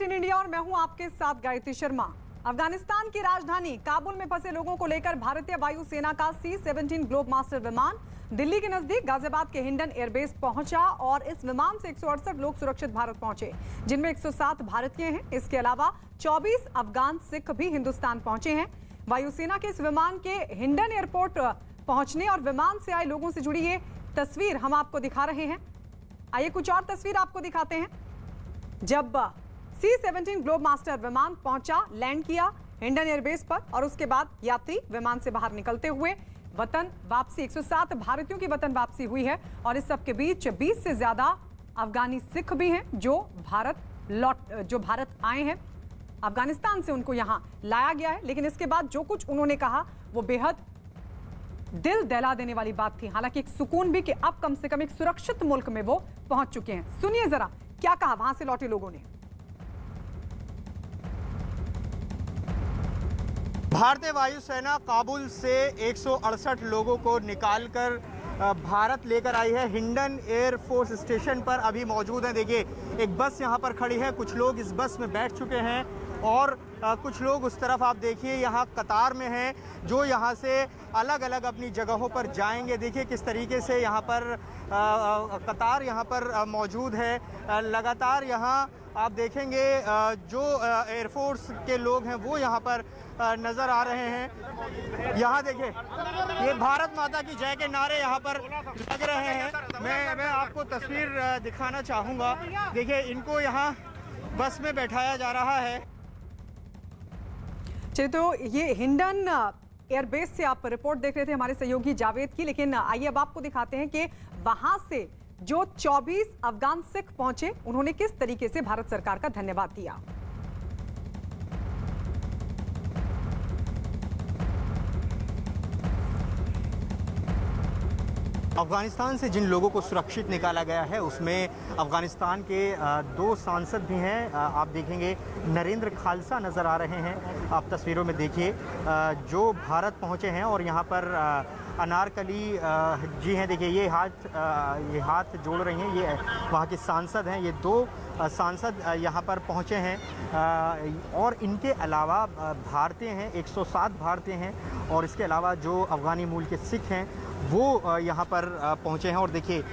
In India और मैं हूं आपके साथ गायत्री शर्मा। अफगानिस्तान की राजधानी काबुल में फंसे लोगों को लेकर भारतीय वायुसेना का C-17 ग्लोब मास्टर विमान दिल्ली के नजदीक गाजियाबाद के हिंडन एयरबेस पहुंचा और इस विमान से 168 लोग सुरक्षित भारत पहुंचे, जिनमें 107 भारतीय हैं। इसके अलावा 24 अफगान सिख भी हिंदुस्तान पहुंचे हैं। वायुसेना के इस विमान के हिंडन एयरपोर्ट पहुंचने और विमान से आए लोगों से जुड़ी ये तस्वीर हम आपको दिखा रहे हैं। आइए कुछ और तस्वीर आपको दिखाते हैं। जब C-17 ग्लोब मास्टर विमान पहुंचा, लैंड किया हिंडन एयरबेस पर और उसके बाद यात्री विमान से बाहर निकलते हुए वतन वापसी, 107 भारतीयों की वतन वापसी हुई है और इस सब के बीच 20 से ज्यादा अफगानी सिख भी हैं जो भारत आए हैं। अफगानिस्तान से उनको यहां लाया गया है, लेकिन इसके बाद जो कुछ उन्होंने कहा वो बेहद दिल दहला देने वाली बात थी। हालांकि एक सुकून भी कि अब कम से कम एक सुरक्षित मुल्क में वो पहुंच चुके हैं। सुनिए जरा क्या कहा वहां से लौटे लोगों ने। भारतीय वायुसेना काबुल से 168 लोगों को निकालकर भारत लेकर आई है। हिंडन एयरफोर्स स्टेशन पर अभी मौजूद हैं। देखिए एक बस यहाँ पर खड़ी है, कुछ लोग इस बस में बैठ चुके हैं और कुछ लोग उस तरफ आप देखिए यहाँ कतार में हैं जो यहाँ से अलग अलग अपनी जगहों पर जाएंगे। देखिए किस तरीके से यहाँ पर कतार यहाँ पर मौजूद है। लगातार यहाँ आप देखेंगे जो एयरफोर्स के लोग हैं वो यहाँ पर नज़र आ रहे हैं। यहाँ देखिए ये भारत माता की जय के नारे यहाँ पर लग रहे हैं। मैं आपको तस्वीर दिखाना चाहूँगा। देखिए इनको यहाँ बस में बैठाया जा रहा है। चलिए, तो ये हिंडन एयरबेस से आप रिपोर्ट देख रहे थे हमारे सहयोगी जावेद की, लेकिन आइए अब आपको दिखाते हैं कि वहां से जो 24 अफगान सिख पहुंचे उन्होंने किस तरीके से भारत सरकार का धन्यवाद दिया। अफगानिस्तान से जिन लोगों को सुरक्षित निकाला गया है उसमें अफगानिस्तान के 2 सांसद भी हैं। आप देखेंगे नरेंद्र खालसा नज़र आ रहे हैं, आप तस्वीरों में देखिए, जो भारत पहुंचे हैं और यहाँ पर अनारकली जी हैं। देखिए ये हाथ जोड़ रही हैं, ये वहाँ के सांसद हैं। ये 2 सांसद यहाँ पर पहुँचे हैं और इनके अलावा भारतीय हैं, 107 भारतीय हैं और इसके अलावा जो अफगानी मूल के सिख हैं वो यहाँ पर पहुँचे हैं। और देखिए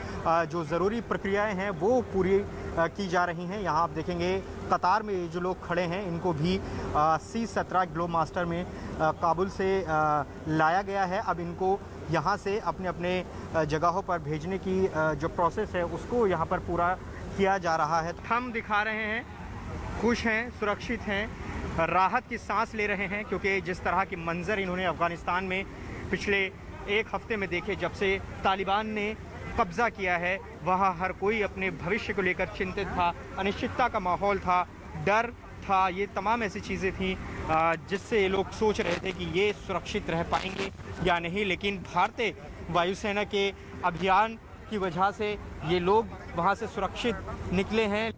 जो ज़रूरी प्रक्रियाएं हैं वो पूरी की जा रही हैं। यहाँ आप देखेंगे कतार में जो लोग खड़े हैं इनको भी C-17 ग्लोब मास्टर में काबुल से लाया गया है। अब इनको यहाँ से अपने अपने जगहों पर भेजने की जो प्रोसेस है उसको यहाँ पर पूरा किया जा रहा है। हम दिखा रहे हैं, खुश हैं, सुरक्षित हैं, राहत की सांस ले रहे हैं, क्योंकि जिस तरह के मंजर इन्होंने अफ़गानिस्तान में पिछले 1 हफ्ते में देखे, जब से तालिबान ने कब्ज़ा किया है, वहाँ हर कोई अपने भविष्य को लेकर चिंतित था, अनिश्चितता का माहौल था, डर था। ये तमाम ऐसी चीज़ें थीं जिससे ये लोग सोच रहे थे कि ये सुरक्षित रह पाएंगे या नहीं, लेकिन भारतीय वायुसेना के अभियान की वजह से ये लोग वहाँ से सुरक्षित निकले हैं।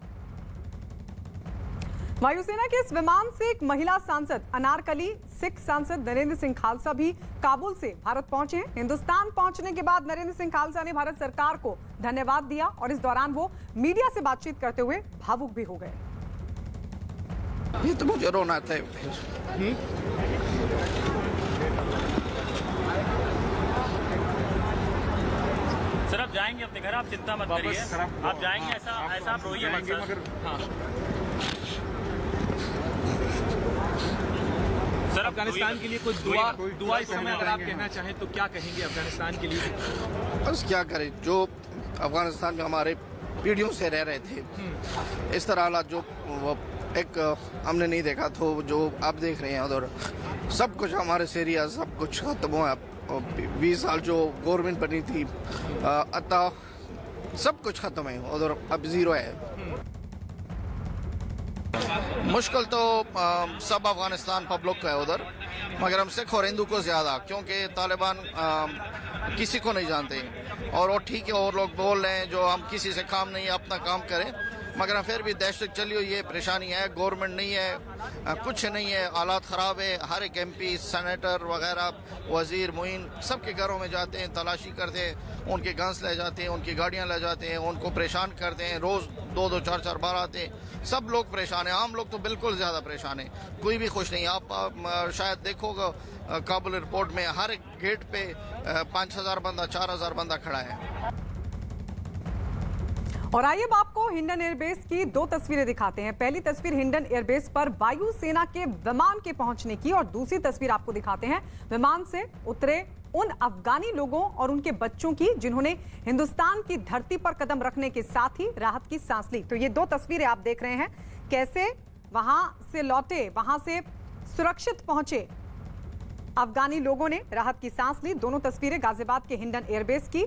वायुसेना के इस विमान से एक महिला सांसद अनारकली, सिख सांसद नरेंद्र सिंह खालसा भी काबुल से भारत पहुंचे हैं। हिंदुस्तान पहुंचने के बाद नरेंद्र सिंह खालसा ने भारत सरकार को धन्यवाद दिया और इस दौरान वो मीडिया से बातचीत करते हुए भावुक भी हो गए। ये तो मुझे रोना आता है। सर आप जाएंगे अपने घर, आप चिंता मत करिए, आप जाएंगे, ऐसा आप रोइए मत सर। हाँ सर, अफगानिस्तान के लिए कुछ दुआ इस समय अगर आप कहना चाहें तो क्या कहेंगे अफगानिस्तान के लिए? बस क्या करें, जो अफगानिस्तान में हमारे पीढ़ियों से रह रहे थे, इस तरह हालात जो एक हमने नहीं देखा, तो जो आप देख रहे हैं उधर सब कुछ हमारे एरिया सब कुछ खत्म हुआ। 20 साल जो गवर्नमेंट बनी थी अतः सब कुछ खत्म है उधर, अब ज़ीरो है। मुश्किल तो सब अफगानिस्तान पब्लिक का है उधर, मगर हम सिख और हिंदू को ज़्यादा, क्योंकि तालिबान किसी को नहीं जानते और वो ठीक है, और लोग बोल रहे हैं जो हम किसी से काम नहीं अपना काम करें, मगर फिर भी दहशत चली हुई है, परेशानी है, गवर्नमेंट नहीं है, कुछ नहीं है, हालात ख़राब है। हर एक MP, सेनेटर वगैरह, वज़ीर, मुइन सबके घरों में जाते हैं, तलाशी करते हैं, उनके गन्स ले जाते हैं, उनकी गाड़ियाँ ले जाते हैं, उनको परेशान करते हैं। रोज़ 2-2, 4-4 बार आते हैं। सब लोग परेशान हैं, आम लोग तो बिल्कुल ज़्यादा परेशान हैं, कोई भी खुश नहीं। आप शायद देखोगे काबुल एयरपोर्ट में हर एक गेट पे 5,000 बंदा, 4,000 बंदा खड़ा है। और आइए अब आपको हिंडन एयरबेस की 2 तस्वीरें दिखाते हैं। पहली तस्वीर हिंडन एयरबेस पर वायुसेना के विमान के पहुंचने की और दूसरी तस्वीर आपको दिखाते हैं विमान से उतरे उन अफगानी लोगों और उनके बच्चों की जिन्होंने हिंदुस्तान की धरती पर कदम रखने के साथ ही राहत की सांस ली। तो ये 2 तस्वीरें आप देख रहे हैं, कैसे वहां से लौटे, वहां से सुरक्षित पहुंचे अफगानी लोगों ने राहत की सांस ली। दोनों तस्वीरें गाजियाबाद के हिंडन एयरबेस की।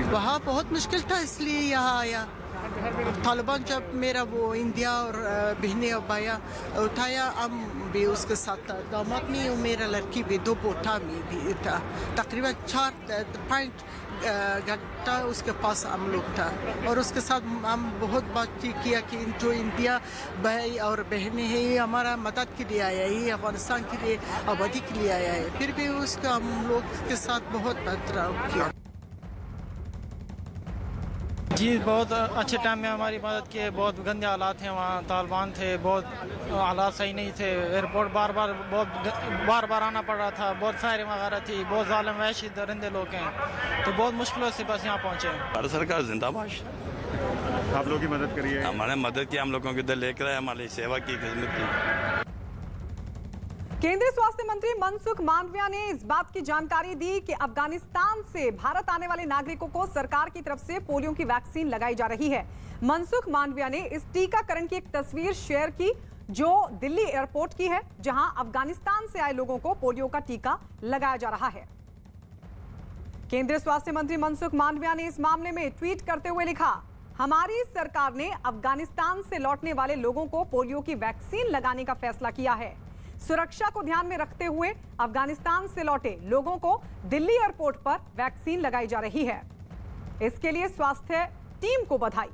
वहाँ बहुत मुश्किल था, इसलिए यहाँ आया। तालिबान जब मेरा वो इंडिया और बहने और भाया उठाया, हम भी उसके साथ था। दामाद में मेरा लड़की भी 2 पोता में भी था। तकरीबन 4 घंटा उसके पास हम लोग था और उसके साथ हम बहुत बातचीत किया कि जो इंडिया भाई और बहनें हैं ये हमारा मदद के लिए आया है, ये अफगानिस्तान के लिए आबादी के लिए आया है। फिर भी उसका हम लोग के साथ बहुत बर्ताव किया। जी बहुत अच्छे टाइम में हमारी मदद की है। बहुत गंदे हालात हैं वहाँ, तालिबान थे, बहुत हालात सही नहीं थे। एयरपोर्ट बार बार आना पड़ रहा था, बहुत फायरिंग वगैरह थी, बहुत जालिम वहशी दरिंदे लोग हैं, तो बहुत मुश्किलों से बस यहाँ पहुँचे। भारत सरकार जिंदाबाद। आप लोगों की मदद करिए। हमारे मदद की, हम लोगों की इधर लेकर आए, हमारी सेवा की, खिदमत की। केंद्रीय स्वास्थ्य मंत्री मनसुख मांडविया ने इस बात की जानकारी दी कि अफगानिस्तान से भारत आने वाले नागरिकों को सरकार की तरफ से पोलियो की वैक्सीन लगाई जा रही है। मनसुख मांडविया ने इस टीकाकरण की एक तस्वीर शेयर की जो दिल्ली एयरपोर्ट की है, जहां अफगानिस्तान से आए लोगों को पोलियो का टीका लगाया जा रहा है। केंद्रीय स्वास्थ्य मंत्री मनसुख मांडविया ने इस मामले में ट्वीट करते हुए लिखा, हमारी सरकार ने अफगानिस्तान से लौटने वाले लोगों को पोलियो की वैक्सीन लगाने का फैसला किया है। सुरक्षा को ध्यान में रखते हुए अफगानिस्तान से लौटे लोगों को दिल्ली एयरपोर्ट पर वैक्सीन लगाई जा रही है। इसके लिए स्वास्थ्य टीम को बधाई।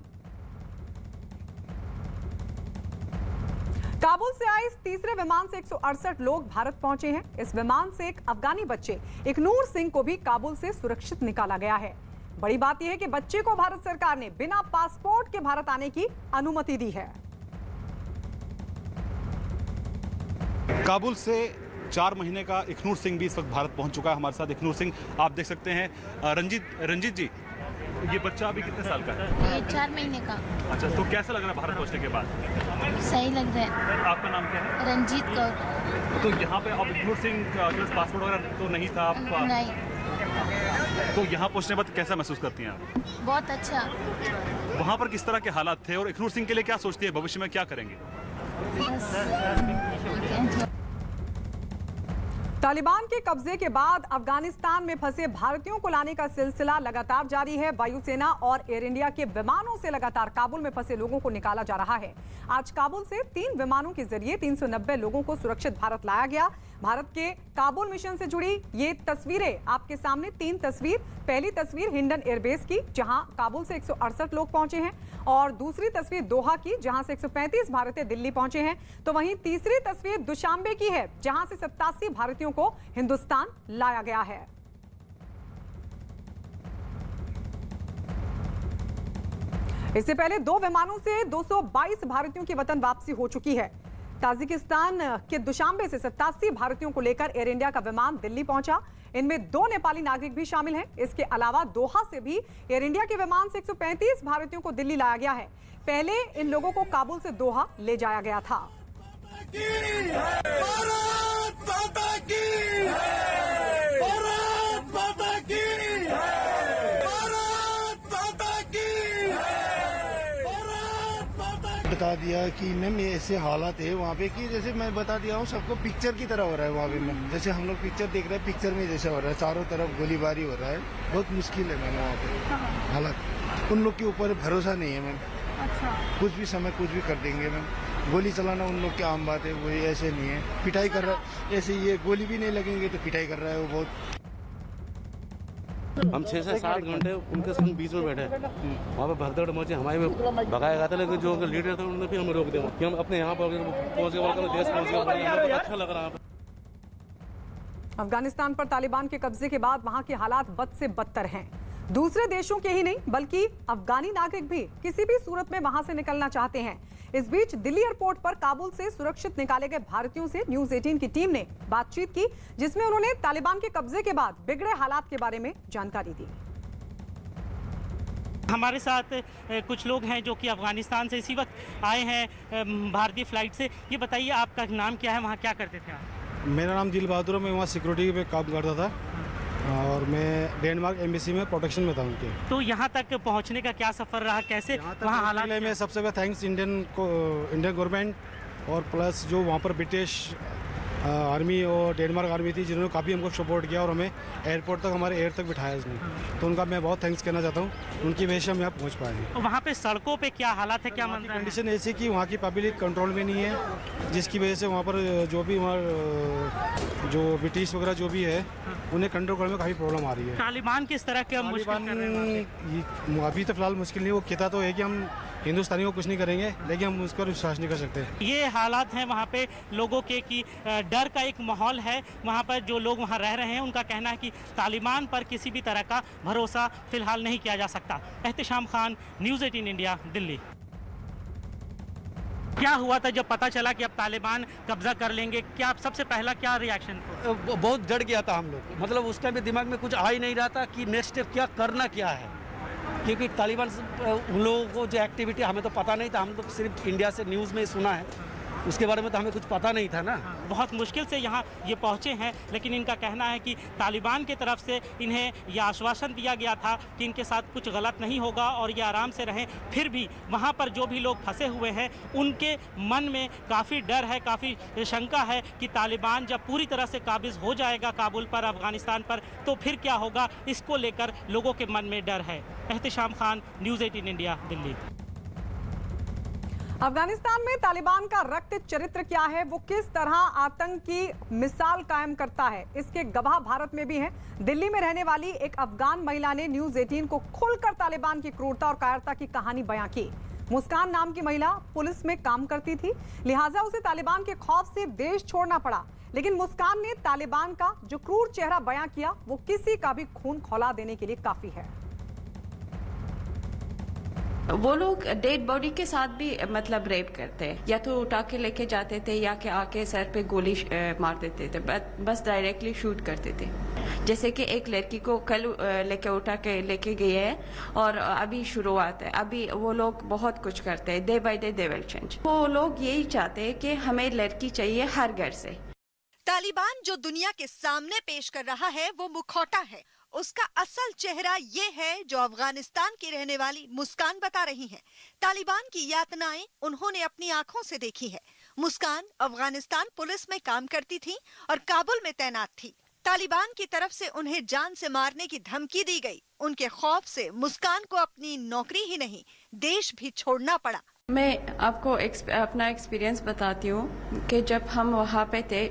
काबुल से आए इस तीसरे विमान से 168 लोग भारत पहुंचे हैं। इस विमान से एक अफगानी बच्चे इकनूर सिंह को भी काबुल से सुरक्षित निकाला गया है। बड़ी बात यह है कि बच्चे को भारत सरकार ने बिना पासपोर्ट के भारत आने की अनुमति दी है। काबुल से 4 महीने का इकनूर सिंह भी इस वक्त भारत पहुंच चुका है। हमारे साथ इकनूर सिंह आप देख सकते हैं। रंजीत जी, ये बच्चा अभी कितने साल का है? ये 4 महीने का। अच्छा, तो कैसा लग रहा है भारत पहुंचने के बाद? सही लग रहा है। आपका नाम क्या है? रंजीत कौर। तो यहाँ पे अब इकनूर सिंह के पासपोर्ट वगैरह तो नहीं था आपका? नहीं। तो यहाँ पहुँचने के बाद कैसा महसूस करती हैं आप? बहुत अच्छा। वहाँ पर किस तरह के हालात थे और इकनूर सिंह के लिए क्या सोचती है, भविष्य में क्या करेंगे? तालिबान के कब्जे के बाद अफगानिस्तान में फंसे भारतीयों को लाने का सिलसिला लगातार जारी है। वायुसेना और एयर इंडिया के विमानों से लगातार काबुल में फंसे लोगों को निकाला जा रहा है। आज काबुल से 3 विमानों के जरिए 390 लोगों को सुरक्षित भारत लाया गया। भारत के काबुल मिशन से जुड़ी ये तस्वीरें आपके सामने, 3 तस्वीर। पहली तस्वीर हिंडन एयरबेस की, जहां काबुल से 168 लोग पहुंचे हैं, और दूसरी तस्वीर दोहा की, जहां से 135 भारतीय दिल्ली पहुंचे हैं। तो वहीं तीसरी तस्वीर दुशांबे की है, जहां से 87 भारतीयों को हिंदुस्तान लाया गया है। इससे पहले 2 विमानों से 222 भारतीयों की वतन वापसी हो चुकी है। ताजिकिस्तान के दुशांबे से 87 भारतीयों को लेकर एयर इंडिया का विमान दिल्ली पहुंचा। इनमें 2 नेपाली नागरिक भी शामिल हैं। इसके अलावा दोहा से भी एयर इंडिया के विमान से 135 भारतीयों को दिल्ली लाया गया है। पहले इन लोगों को काबुल से दोहा ले जाया गया था। बता दिया कि मैम ये ऐसे हालात है वहाँ पे कि जैसे मैं बता दिया हूँ सबको, पिक्चर की तरह हो रहा है वहाँ पे मैम। जैसे हम लोग पिक्चर देख रहे हैं, पिक्चर में जैसे हो रहा है, चारों तरफ गोलीबारी हो रहा है। बहुत मुश्किल है मैम वहाँ पे हालात। उन लोग के ऊपर भरोसा नहीं है मैम। अच्छा। कुछ भी समय कुछ भी कर देंगे मैम। गोली चलाना उन लोग की आम बात है, वो ऐसे नहीं है। पिटाई कर रहा है, ऐसे ये गोली भी नहीं लगेंगे तो पिटाई कर रहा है वो बहुत। हम 6 से 7 घंटे उनके संग बीच में बैठे, वहाँ पे भगदड़ मची, हमारे में भगाया गया था, लेकिन जो लीडर थे उन्होंने भी हमें रोक दिया कि हम अपने यहाँ पर पहुँच गए, देश पहुँच गए, हमें अच्छा लग रहा है। अफगानिस्तान पर तालिबान के कब्जे के बाद वहां के हालात बद से बदतर हैं। दूसरे देशों के ही नहीं बल्कि अफगानी नागरिक भी किसी भी सूरत में वहां से निकलना चाहते हैं। इस बीच दिल्ली एयरपोर्ट पर काबुल से सुरक्षित निकाले गए भारतीयों से न्यूज 18 की टीम ने बातचीत की, जिसमें उन्होंने तालिबान के कब्जे के बाद बिगड़े हालात के बारे में जानकारी दी। हमारे साथ कुछ लोग हैं जो कि अफगानिस्तान से इसी वक्त आए हैं भारतीय फ्लाइट से। ये बताइए, आपका नाम क्या है, वहाँ क्या करते थे आप? मेरा नाम दिल बहादुर है, मैं वहाँ सिक्योरिटी पे काम करता था और मैं डेनमार्क एम्बेसी में प्रोटेक्शन में था उनके। तो यहाँ तक पहुँचने का क्या सफ़र रहा, कैसे वहाँ हालात? में सबसे पहले थैंक्स इंडियन गवर्नमेंट और प्लस जो वहाँ पर ब्रिटिश आर्मी और डेनमार्क आर्मी थी, जिन्होंने काफ़ी हमको सपोर्ट किया और हमें एयरपोर्ट तक, हमारे एयर तक बिठाया इसने, तो उनका मैं बहुत थैंक्स कहना चाहता हूँ। उनकी वजह से हम यहाँ पहुँच पाए हैं। वहाँ पे सड़कों पे क्या हालात है, क्या कंडीशन ऐसी कि वहाँ की पब्लिक कंट्रोल में नहीं है, जिसकी वजह से वहाँ पर जो भी वहाँ जो ब्रिटिश वगैरह जो भी है उन्हें कंट्रोल करने में काफ़ी प्रॉब्लम आ रही है। तालिबान किस तरह के अभी तो फिलहाल मुश्किल नहीं, वो कहता तो है कि हम हिंदुस्तानी को कुछ नहीं करेंगे, लेकिन हम उस पर विश्वास नहीं कर सकते। ये हालात हैं वहाँ पे लोगों के कि डर का एक माहौल है। वहाँ पर जो लोग वहाँ रह रहे हैं उनका कहना है कि तालिबान पर किसी भी तरह का भरोसा फिलहाल नहीं किया जा सकता। Ehtisham Khan, news 18 India, Delhi. क्या हुआ था जब पता चला कि अब तालिबान कब्जा कर लेंगे? क्या सबसे पहला क्या रिएक्शन था? बहुत डर गया था हम लोग, मतलब उस टाइम दिमाग में कुछ आ ही नहीं रहा था कि नेक्स्ट स्टेप क्या करना क्या है, क्योंकि तालिबान उन लोगों को जो एक्टिविटी हमें तो पता नहीं था, हम तो सिर्फ इंडिया से न्यूज़ में सुना है, उसके बारे में तो हमें कुछ पता नहीं था ना। बहुत मुश्किल से यहाँ ये पहुँचे हैं, लेकिन इनका कहना है कि तालिबान की तरफ से इन्हें यह आश्वासन दिया गया था कि इनके साथ कुछ गलत नहीं होगा और ये आराम से रहें। फिर भी वहाँ पर जो भी लोग फंसे हुए हैं उनके मन में काफ़ी डर है, काफ़ी शंका है कि तालिबान जब पूरी तरह से काबिज हो जाएगा काबुल पर, अफगानिस्तान पर, तो फिर क्या होगा, इसको लेकर लोगों के मन में डर है। Ehtisham Khan, news 18 India, Delhi. अफगानिस्तान में तालिबान का रक्त चरित्र क्या है, वो किस तरह आतंक की मिसाल कायम करता है, इसके गवाह भारत में भी हैं। दिल्ली में रहने वाली एक अफगान महिला ने न्यूज़ 18 को खुलकर तालिबान की क्रूरता और कायरता की कहानी बयां की। मुस्कान नाम की महिला पुलिस में काम करती थी, लिहाजा उसे तालिबान के खौफ से देश छोड़ना पड़ा। लेकिन मुस्कान ने तालिबान का जो क्रूर चेहरा बयां किया वो किसी का भी खून खौला देने के लिए काफी है। वो लोग डेड बॉडी के साथ भी मतलब रेप करते हैं, या तो उठा के लेके जाते थे या के आके सर पे गोली मार देते थे, बस डायरेक्टली शूट करते थे। जैसे कि एक लड़की को कल लेके उठा के लेके गए हैं और अभी शुरुआत है, अभी वो लोग बहुत कुछ करते हैं, day by day they will change. वो लोग यही चाहते हैं कि हमें लड़की चाहिए हर घर से। तालिबान जो दुनिया के सामने पेश कर रहा है वो मुखौटा है, उसका असल चेहरा ये है जो अफगानिस्तान की रहने वाली मुस्कान बता रही हैं। तालिबान की यातनाएं उन्होंने अपनी आंखों से देखी है। मुस्कान अफगानिस्तान पुलिस में काम करती थी और काबुल में तैनात थी। तालिबान की तरफ से उन्हें जान से मारने की धमकी दी गई। उनके खौफ से मुस्कान को अपनी नौकरी ही नहीं, देश भी छोड़ना पड़ा। मैं आपको अपना एक्सपीरियंस बताती हूँ कि जब हम वहाँ पे थे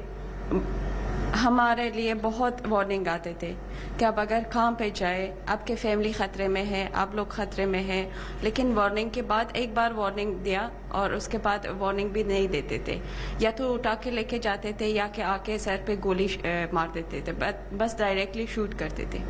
हमारे लिए बहुत वार्निंग आते थे कि अब अगर काम पे जाए, आपके फैमिली खतरे में है, आप लोग खतरे में हैं। लेकिन वार्निंग के बाद एक बार वार्निंग दिया और उसके बाद वार्निंग भी नहीं देते थे, या तो उठा के लेके जाते थे या कि आके सर पे गोली मार देते थे, बस डायरेक्टली शूट करते थे।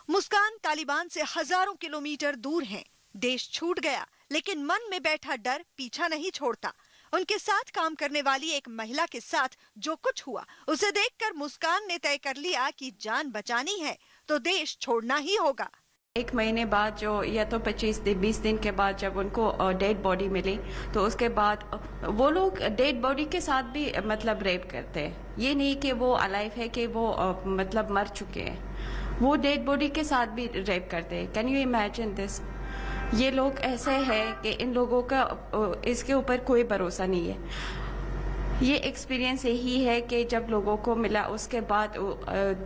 मुस्कान तालिबान से हजारों किलोमीटर दूर हैं। देश छूट गया लेकिन मन में बैठा डर पीछा नहीं छोड़ता। उनके साथ काम करने वाली एक महिला के साथ जो कुछ हुआ उसे देखकर मुस्कान ने तय कर लिया कि जान बचानी है तो देश छोड़ना ही होगा। एक महीने बाद जो या तो 20 दिन के बाद जब उनको डेड बॉडी मिली, तो उसके बाद वो लोग डेड बॉडी के साथ भी मतलब रेप करते हैं। ये नहीं कि वो अलाइव है कि वो मतलब मर चुके हैं, वो डेड बॉडी के साथ भी रेप करते हैं। Can you imagine this? ये लोग ऐसे हैं कि इन लोगों का इसके ऊपर कोई भरोसा नहीं है। ये एक्सपीरियंस यही है कि जब लोगों को मिला उसके बाद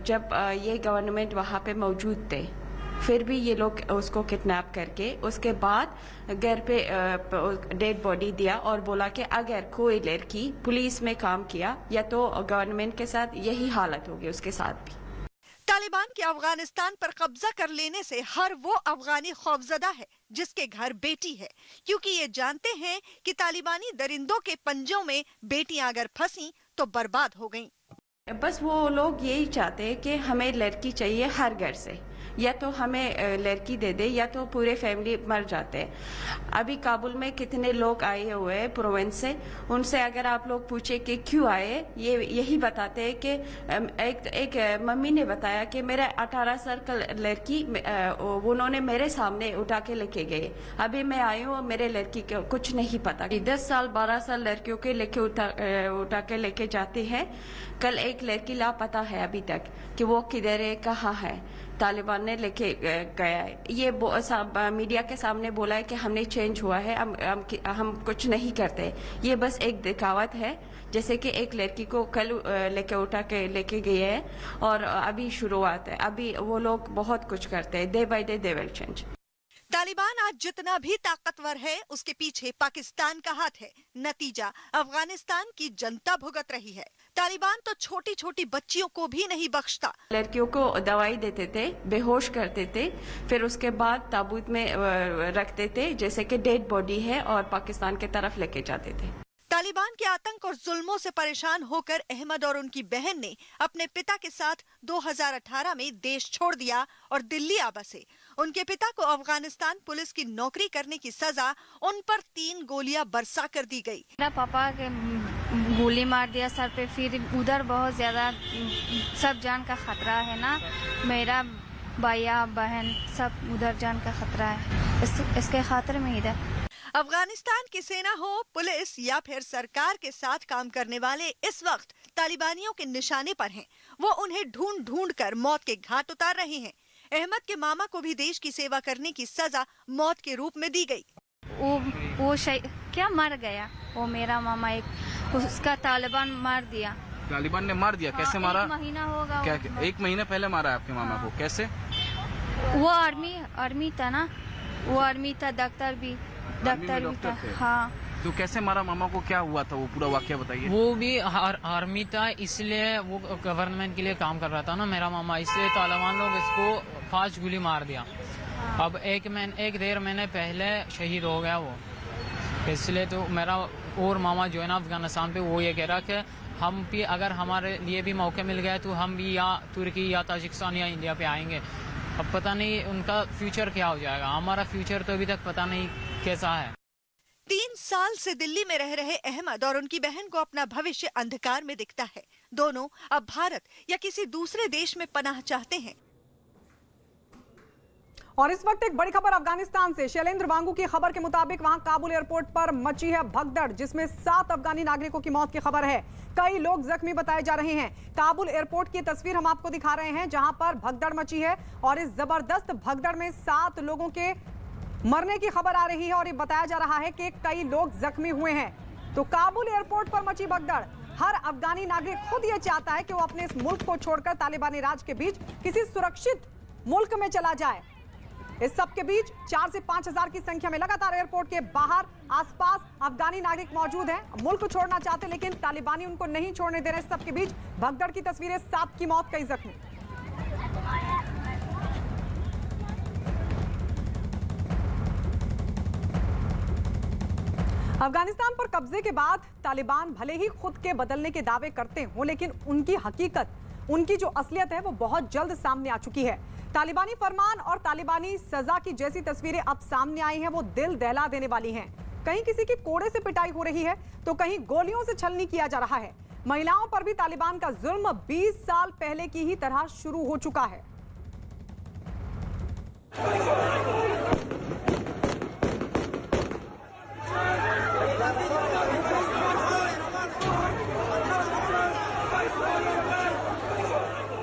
जब ये गवर्नमेंट वहाँ पे मौजूद थे, फिर भी ये लोग उसको किडनैप करके उसके बाद घर पे डेड बॉडी दिया और बोला कि अगर कोई लड़की पुलिस में काम किया या तो गवर्नमेंट के साथ यही हालत होगी उसके साथ भी। तालिबान के अफगानिस्तान पर कब्जा कर लेने से हर वो अफगानी खौफजदा है जिसके घर बेटी है, क्योंकि ये जानते हैं कि तालिबानी दरिंदों के पंजों में बेटियां अगर फंसी तो बर्बाद हो गईं। बस वो लोग यही चाहते हैं कि हमें लड़की चाहिए हर घर से, या तो हमें लड़की दे दे या तो पूरे फैमिली मर जाते हैं। अभी काबुल में कितने लोग आए हुए हैं प्रोविंस से, उनसे अगर आप लोग पूछे कि क्यों आए, ये यही बताते हैं कि एक मम्मी ने बताया कि मेरा 18 साल का लड़की उन्होंने मेरे सामने उठा के लेके गए, अभी मैं आई हूँ, मेरे लड़की को कुछ नहीं पता। 10 साल 12 साल लड़कियों के लेके उठा के लेके जाते हैं। कल एक लड़की लापता है अभी तक कि वो किधर है, कहाँ है, तालिबान ने लेके गया है। ये मीडिया के सामने बोला है कि हमने चेंज हुआ है, हम कुछ नहीं करते। ये बस एक दिखावट है, जैसे कि एक लड़की को कल लेके उठा के लेके गए हैं और अभी शुरुआत है। अभी वो लोग बहुत कुछ करते हैं, day by day they will change. Taliban आज जितना भी ताकतवर है उसके पीछे पाकिस्तान का हाथ है। नतीजा अफगानिस्तान की जनता भुगत रही है। तालिबान तो छोटी छोटी बच्चियों को भी नहीं बख्शता। लड़कियों को दवाई देते थे, बेहोश करते थे, फिर उसके बाद ताबूत में रखते थे जैसे कि डेड बॉडी है और पाकिस्तान की तरफ लेके जाते थे। तालिबान के आतंक और जुल्मों से परेशान होकर अहमद और उनकी बहन ने अपने पिता के साथ 2018 में देश छोड़ दिया और दिल्ली आ बसे। उनके पिता को अफगानिस्तान पुलिस की नौकरी करने की सजा उन पर 3 गोलियां बरसा कर दी गई। मेरा पापा के गोली मार दिया सर पे, फिर उधर बहुत ज्यादा सब जान का खतरा है ना, मेरा भैया बहन सब उधर जान का खतरा है, इसके खातिर में इधर। अफगानिस्तान की सेना हो, पुलिस या फिर सरकार के साथ काम करने वाले इस वक्त तालिबानियों के निशाने पर हैं। वो उन्हें ढूंढ ढूंढ कर मौत के घाट उतार रहे हैं। अहमद के मामा को भी देश की सेवा करने की सजा मौत के रूप में दी गई। वो क्या मर गया, वो मेरा मामा, उसका तालिबान मार दिया। तालिबान ने मार दिया? कैसे मारा? 1 महीना होगा। क्या 1 महीने पहले मारा आपके मामा को? कैसे? वो आर्मी था ना, वो आर्मी था, डॉक्टर भी था। हाँ। तो कैसे मारा मामा को, क्या हुआ था, वो पूरा वाकया बताइए। वो भी आर्मी था, इसलिए वो गवर्नमेंट के लिए काम कर रहा था ना मेरा मामा, इसलिए तालिबान लोग इसको 5 गोली मार दिया। अब 1-1.5 महीने पहले शहीद हो गया वो, इसलिए तो मेरा और मामा जो है ना अफगानिस्तान पे, वो ये कह रहा कि हम भी अगर हमारे लिए भी मौका मिल गया तो हम भी या तुर्की या ताजिकिस्तान या इंडिया पे आएंगे। अब पता नहीं उनका फ्यूचर क्या हो जाएगा, हमारा फ्यूचर तो अभी तक पता नहीं कैसा है। 3 साल से दिल्ली में रह रहे अहमद और उनकी बहन को अपना भविष्य अंधकार में दिखता है। दोनों अब भारत या किसी दूसरे देश में पनाह चाहते हैं। और इस वक्त एक बड़ी खबर अफगानिस्तान से। शैलेंद्र वांगू की खबर के मुताबिक वहां काबुल एयरपोर्ट पर मची है भगदड़, जिसमें 7 अफगानी नागरिकों की मौत की खबर है। कई लोग जख्मी बताए जा रहे हैं। काबुल एयरपोर्ट की तस्वीर हम आपको दिखा रहे हैं जहां पर भगदड़ मची है और इस जबरदस्त भगदड़ में 7 लोगों के मरने की खबर आ रही है और ये बताया जा रहा है कि कई लोग जख्मी हुए हैं। तो काबुल एयरपोर्ट पर मची भगदड़। हर अफगानी नागरिक खुद ये चाहता है कि वो अपने इस मुल्क को छोड़कर तालिबानी राज के बीच किसी सुरक्षित मुल्क में चला जाए। इस सब के बीच 4 से 5 हजार की संख्या में लगातार एयरपोर्ट के बाहर आसपास अफगानी नागरिक मौजूद हैं। मुल्क छोड़ना चाहते लेकिन तालिबानी उनको नहीं छोड़ने दे रहे। इस सब के बीच भगदड़ की तस्वीरें, 7 की मौत, कई जख्मी। अफगानिस्तान पर कब्जे के बाद तालिबान भले ही खुद के बदलने के दावे करते हों, लेकिन उनकी हकीकत, उनकी जो असलियत है वो बहुत जल्द सामने आ चुकी है। तालिबानी फरमान और तालिबानी सजा की जैसी तस्वीरें अब सामने आई हैं, वो दिल दहला देने वाली हैं। कहीं किसी की कोड़े से पिटाई हो रही है तो कहीं गोलियों से छलनी किया जा रहा है। महिलाओं पर भी तालिबान का जुल्म 20 साल पहले की ही तरह शुरू हो चुका है।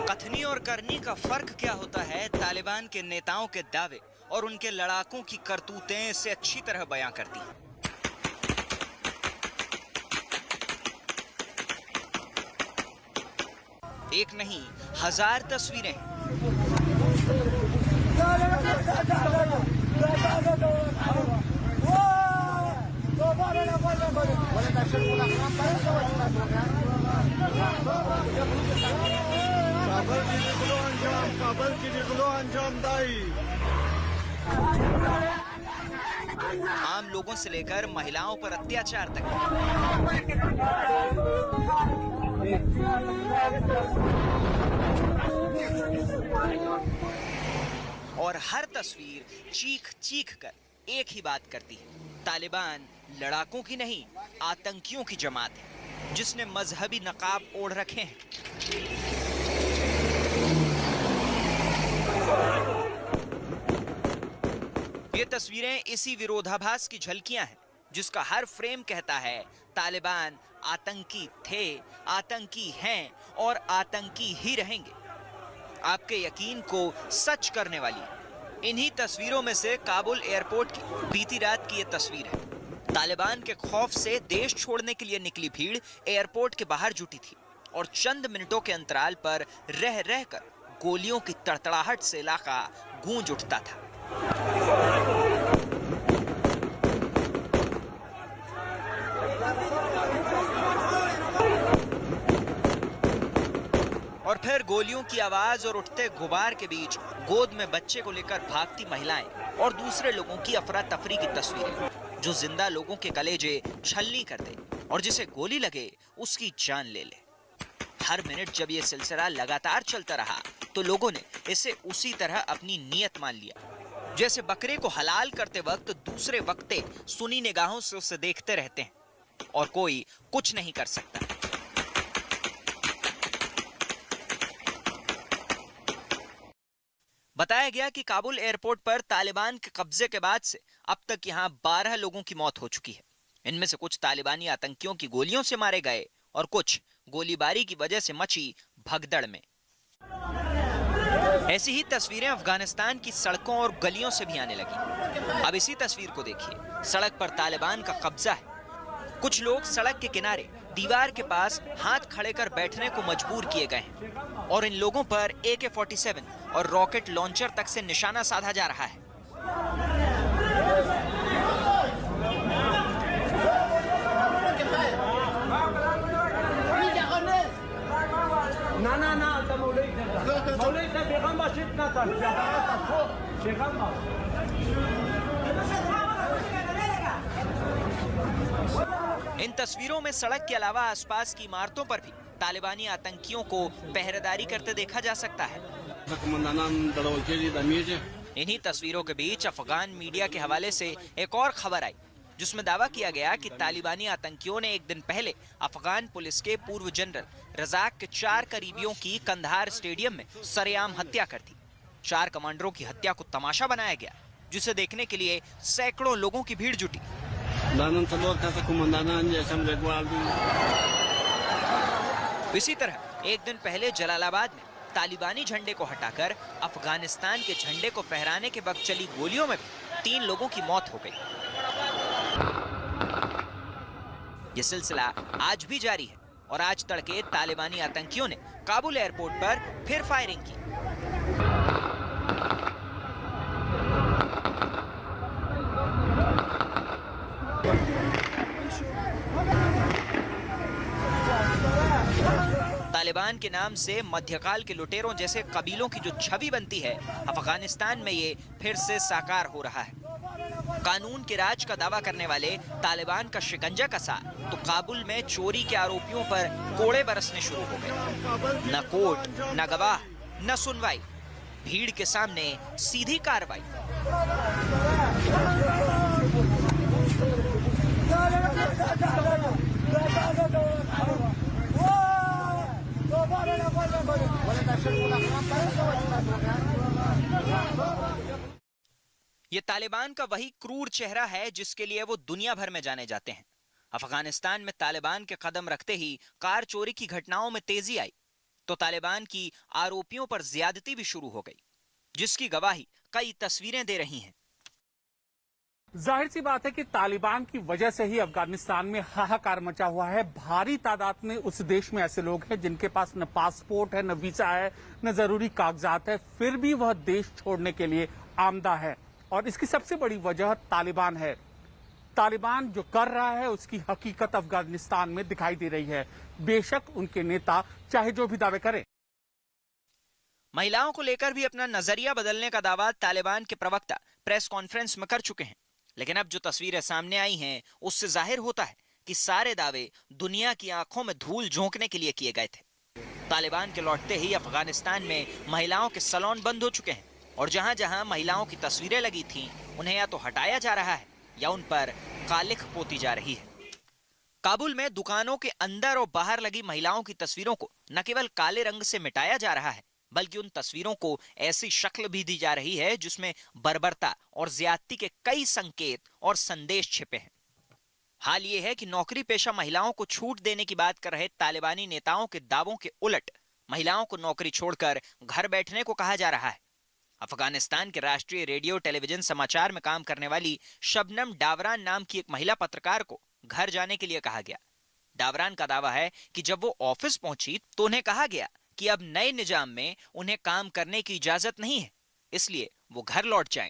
कथनी और करनी का फर्क क्या होता है, तालिबान के नेताओं के दावे और उनके लड़ाकों की करतूतें इसे अच्छी तरह बयां करती हैं। एक नहीं, 1000 तस्वीरें हैं। आम लोगों से लेकर महिलाओं पर अत्याचार तक। और हर तस्वीर चीख चीख कर एक ही बात करती है, तालिबान लड़ाकों की नहीं, आतंकियों की जमात है जिसने मजहबी नकाब ओढ़ रखे हैं। ये तस्वीरें इसी विरोधाभास की झलकियां हैं जिसका हर फ्रेम कहता है तालिबान आतंकी थे, आतंकी हैं और आतंकी ही रहेंगे। आपके यकीन को सच करने वाली इन्हीं तस्वीरों में से काबुल एयरपोर्ट की बीती रात की ये तस्वीर है। तालिबान के खौफ से देश छोड़ने के लिए निकली भीड़ एयरपोर्ट के बाहर जुटी थी और चंद मिनटों के अंतराल पर रह रहकर गोलियों की तड़तड़ाहट से इलाका गूंज उठता था। और फिर गोलियों की आवाज और उठते गुबार के बीच गोद में बच्चे को लेकर भागती महिलाएं और दूसरे लोगों की अफरा तफरी की तस्वीरें, जो जिंदा लोगों के कलेजे छलनी कर दे और जिसे गोली लगे उसकी जान ले ले। हर मिनट जब ये सिलसिला लगातार चलता रहा तो लोगों ने इसे उसी तरह अपनी नीयत मान लिया, जैसे बकरे को हलाल करते वक्त दूसरे वक्ते सुनी निगाहों से उसे देखते रहते हैं और कोई कुछ नहीं कर सकता। बताया गया कि काबुल एयरपोर्ट पर तालिबान के कब्जे के बाद से अब तक यहां 12 लोगों की मौत हो चुकी है। इनमें से कुछ तालिबानी आतंकियों की गोलियों से मारे गए और कुछ गोलीबारी की वजह से मची भगदड़ में। ऐसी ही तस्वीरें अफगानिस्तान की सड़कों और गलियों से भी आने लगी। अब इसी तस्वीर को देखिए, सड़क पर तालिबान का कब्जा है। कुछ लोग सड़क के किनारे दीवार के पास हाथ खड़े कर बैठने को मजबूर किए गए हैं और इन लोगों पर AK-47 और रॉकेट लॉन्चर तक से निशाना साधा जा रहा है। इन तस्वीरों में सड़क के अलावा आसपास की इमारतों पर भी तालिबानी आतंकियों को पहरेदारी करते देखा जा सकता है। इन्हीं तस्वीरों के बीच अफगान मीडिया के हवाले से एक और खबर आई जिसमें दावा किया गया कि तालिबानी आतंकियों ने एक दिन पहले अफगान पुलिस के पूर्व जनरल रजाक के 4 करीबियों की कंधार स्टेडियम में सरेआम हत्या कर दी। 4 कमांडरों की हत्या को तमाशा बनाया गया जिसे देखने के लिए सैकड़ों लोगों की भीड़ जुटी। इसी तरह एक दिन पहले जलालाबाद में तालिबानी झंडे को हटाकर अफगानिस्तान के झंडे को फहराने के वक्त चली गोलियों में भी 3 लोगों की मौत हो गई। ये सिलसिला आज भी जारी है और आज तड़के तालिबानी आतंकियों ने काबुल एयरपोर्ट पर फिर फायरिंग की। तालिबान के नाम से मध्यकाल के लुटेरों जैसे कबीलों की जो छवि बनती है, अफगानिस्तान में ये फिर से साकार हो रहा है। कानून के राज का दावा करने वाले तालिबान का शिकंजा कसा तो काबुल में चोरी के आरोपियों पर कोड़े बरसने शुरू हो गए। न कोर्ट, न गवाह, न सुनवाई, भीड़ के सामने सीधी कार्रवाई। ये तालिबान का वही क्रूर चेहरा है जिसके लिए वो दुनिया भर में जाने जाते हैं। अफगानिस्तान में तालिबान के कदम रखते ही कार चोरी की घटनाओं में तेजी आई तो तालिबान की आरोपियों पर ज्यादती भी शुरू हो गई, जिसकी गवाही कई तस्वीरें दे रही हैं। जाहिर सी बात है कि तालिबान की वजह से ही अफगानिस्तान में हाहाकार मचा हुआ है। भारी तादाद में उस देश में ऐसे लोग हैं जिनके पास न पासपोर्ट है, न वीजा है, न जरूरी कागजात है, फिर भी वह देश छोड़ने के लिए आमदा है। और इसकी सबसे बड़ी वजह तालिबान है। तालिबान जो कर रहा है उसकी हकीकत अफगानिस्तान में दिखाई दे रही है, बेशक उनके नेता चाहे जो भी दावे करें। महिलाओं को लेकर भी अपना नजरिया बदलने का दावा तालिबान के प्रवक्ता प्रेस कॉन्फ्रेंस में कर चुके हैं, लेकिन अब जो तस्वीरें सामने आई हैं उससे जाहिर होता है कि सारे दावे दुनिया की आंखों में धूल झोंकने के लिए किए गए थे। तालिबान के लौटते ही अफगानिस्तान में महिलाओं के सैलून बंद हो चुके हैं और जहां जहां महिलाओं की तस्वीरें लगी थीं उन्हें या तो हटाया जा रहा है या उन पर कालिख पोती जा रही है। काबुल में दुकानों के अंदर और बाहर लगी महिलाओं की तस्वीरों को न केवल काले रंग से मिटाया जा रहा है, बल्कि उन तस्वीरों को ऐसी शक्ल भी दी जा रही है जिसमें बर्बरता और ज्यादती के कई संकेत और संदेश छिपे हैं। हाल ये है कि नौकरी पेशा महिलाओं को छूट देने की बात कर रहे तालिबानी नेताओं के दावों के उलट महिलाओं को नौकरी छोड़कर घर बैठने को कहा जा रहा है। अफगानिस्तान के राष्ट्रीय रेडियो टेलीविजन समाचार में काम करने वाली शबनम डावरान नाम की एक महिला पत्रकार को घर जाने के लिए कहा गया। डावरान का दावा है कि जब वो ऑफिस पहुंची तो उन्हें कहा गया कि अब नए निजाम में उन्हें काम करने की इजाजत नहीं है, इसलिए वो घर लौट जाएं।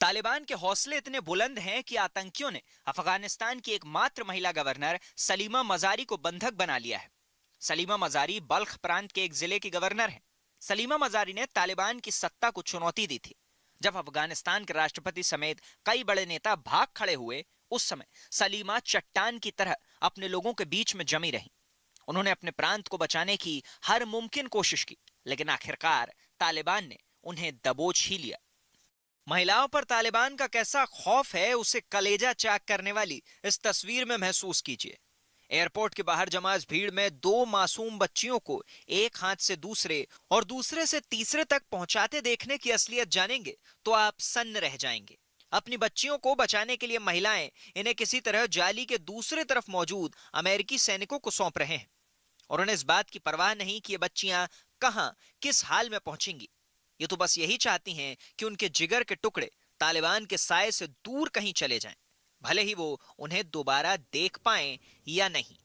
तालिबान के हौसले इतने बुलंद हैं कि आतंकियों ने अफगानिस्तान की एकमात्र महिला गवर्नर सलीमा मजारी को बंधक बना लिया है। सलीमा मजारी बल्ख प्रांत के एक जिले की गवर्नर है। सलीमा मजारी ने तालिबान की सत्ता को चुनौती दी थी। जब अफगानिस्तान के राष्ट्रपति समेत कई बड़े नेता भाग खड़े हुए, उस समय सलीमा चट्टान की तरह अपने लोगों के बीच में जमी रही। उन्होंने अपने प्रांत को बचाने की हर मुमकिन कोशिश की, लेकिन आखिरकार तालिबान ने उन्हें दबोच ही लिया। महिलाओं पर तालिबान का कैसा खौफ है उसे कलेजा चाक करने वाली इस तस्वीर में महसूस कीजिए। एयरपोर्ट के बाहर जमा इस भीड़ में 2 मासूम बच्चियों को एक हाथ से दूसरे और दूसरे से तीसरे तक पहुंचाते देखने की असलियत जानेंगे तो आप सन्न रह जाएंगे। अपनी बच्चियों को बचाने के लिए महिलाएं इन्हें किसी तरह जाली के दूसरे तरफ मौजूद अमेरिकी सैनिकों को सौंप रहे हैं और उन्हें इस बात की परवाह नहीं कि ये बच्चियां कहां किस हाल में पहुंचेंगी। ये तो बस यही चाहती हैं कि उनके जिगर के टुकड़े तालिबान के साए से दूर कहीं चले जाएं, भले ही वो उन्हें दोबारा देख पाएं या नहीं।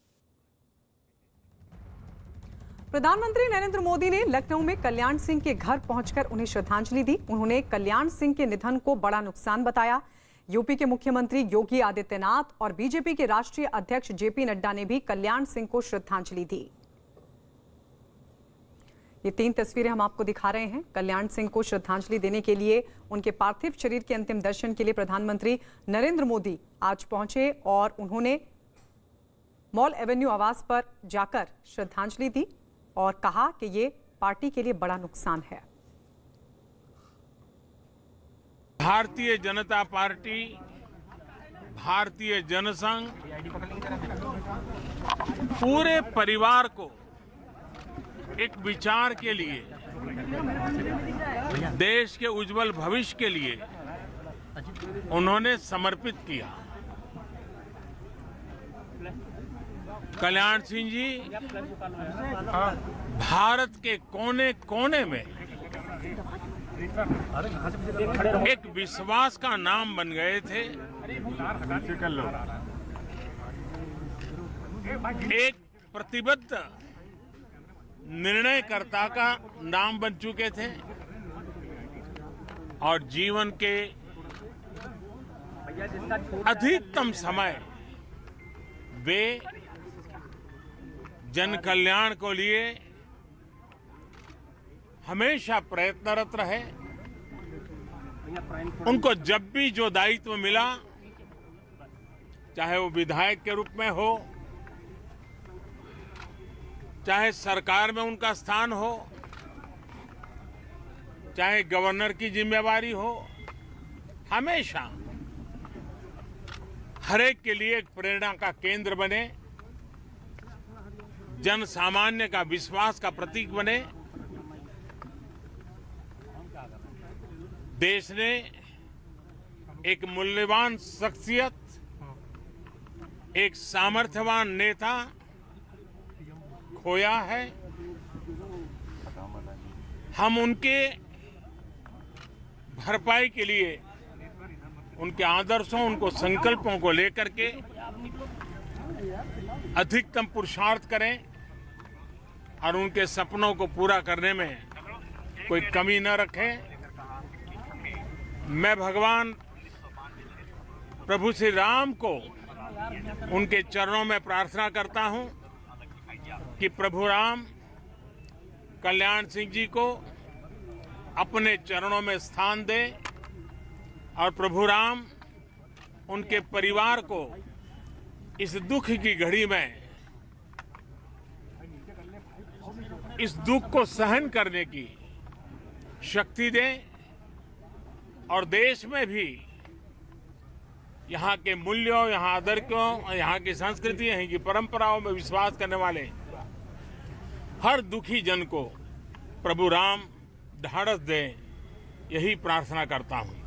प्रधानमंत्री नरेंद्र मोदी ने लखनऊ में कल्याण सिंह के घर पहुंचकर उन्हें श्रद्धांजलि दी। उन्होंने कल्याण सिंह के निधन को बड़ा नुकसान बताया। यूपी के मुख्यमंत्री योगी आदित्यनाथ और बीजेपी के राष्ट्रीय अध्यक्ष जेपी नड्डा ने भी कल्याण सिंह को श्रद्धांजलि दी। ये 3 तस्वीरें हम आपको दिखा रहे हैं। कल्याण सिंह को श्रद्धांजलि देने के लिए उनके पार्थिव शरीर के अंतिम दर्शन के लिए प्रधानमंत्री नरेंद्र मोदी आज पहुंचे और उन्होंने मॉल एवेन्यू आवास पर जाकर श्रद्धांजलि दी और कहा कि ये पार्टी के लिए बड़ा नुकसान है। भारतीय जनता पार्टी, भारतीय जनसंघ पूरे परिवार को एक विचार के लिए, देश के उज्जवल भविष्य के लिए उन्होंने समर्पित किया। कल्याण सिंह जी भारत के कोने कोने में एक विश्वास का नाम बन गए थे, एक प्रतिबद्ध निर्णयकर्ता का नाम बन चुके थे और जीवन के अधिकतम समय वे जन कल्याण को लिए हमेशा प्रयत्नरत रहे। उनको जब भी जो दायित्व मिला, चाहे वो विधायक के रूप में हो, चाहे सरकार में उनका स्थान हो, चाहे गवर्नर की जिम्मेवारी हो, हमेशा हर एक के लिए एक प्रेरणा का केंद्र बने, जन सामान्य का विश्वास का प्रतीक बने। देश ने एक मूल्यवान शख्सियत, एक सामर्थ्यवान नेता खोया है। हम उनके भरपाई के लिए उनके आदर्शों, उनको संकल्पों को लेकर के अधिकतम पुरुषार्थ करें और उनके सपनों को पूरा करने में कोई कमी न रखे। मैं भगवान प्रभु श्री राम को उनके चरणों में प्रार्थना करता हूं कि प्रभु राम कल्याण सिंह जी को अपने चरणों में स्थान दे और प्रभु राम उनके परिवार को इस दुख की घड़ी में इस दुख को सहन करने की शक्ति दे और देश में भी यहाँ के मूल्यों, यहाँ आदर्शों, यहाँ की संस्कृति, यहाँ की परंपराओं में विश्वास करने वाले हर दुखी जन को प्रभु राम ढाढ़स दे, यही प्रार्थना करता हूँ।